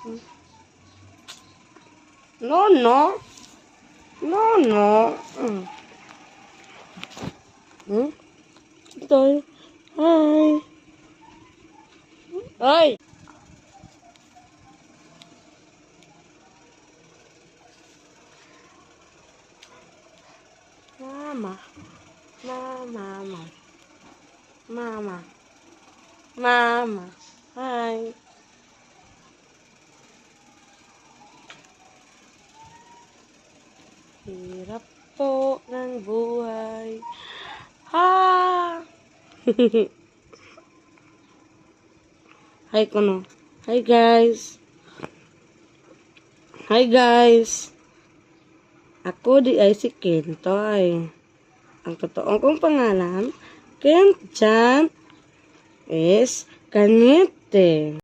No, no. No, no. Ito. Hi. Ay. Mama. Mama. Mama. Mama. Hi. Hirap po ng buhay. Ha! Hi, kuno. Hi, guys. Hi, guys. Ako di ay si Kentoy. Ang totoong kong pangalan, Kent Chan is Kanete.